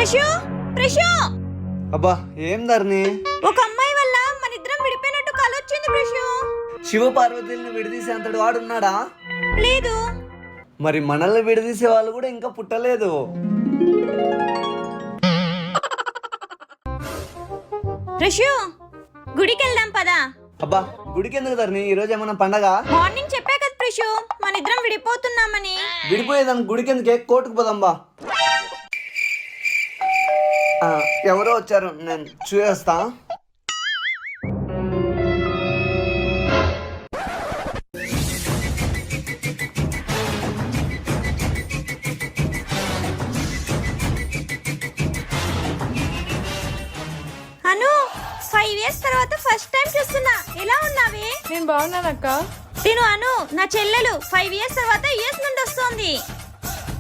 ప్రశు ప్రశు అబ్బా ఏం ధరణి? ఒక అమ్మాయి వల్ల మన ఇద్దరం విడిపోయినట్టు కలొచ్చింది ప్రశు. శివ పార్వతుల్ని విడదీసే అంతటి వాడున్నాడా? లేదు. మరి మనల్ని విడదీసే వాళ్ళు కూడా ఇంకా పుట్టలేదు. ప్రశు గుడికి వెళ్దాం పదా. అబ్బా గుడికి ఎందుకు ధరణి? ఈ రోజు ఏమన్నా పండగ? మార్నింగ్ చెప్పా కదా ప్రశు మన ఇద్దరం విడిపోతున్నామని. విడిపోయేదాన్ని గుడికి ఎందుకే? కోర్టుకు పోదాంబా. ఎవరో వచ్చారు, నేను చూసేస్తా. అను 5 years తర్వాత ఫస్ట్ టైం చూస్తున్నా. ఎలా ఉన్నావే? నేను బాగున్నానక్క. తిను అను నా చెల్లెలు 5 years తర్వాత US నుండి వస్తుంది.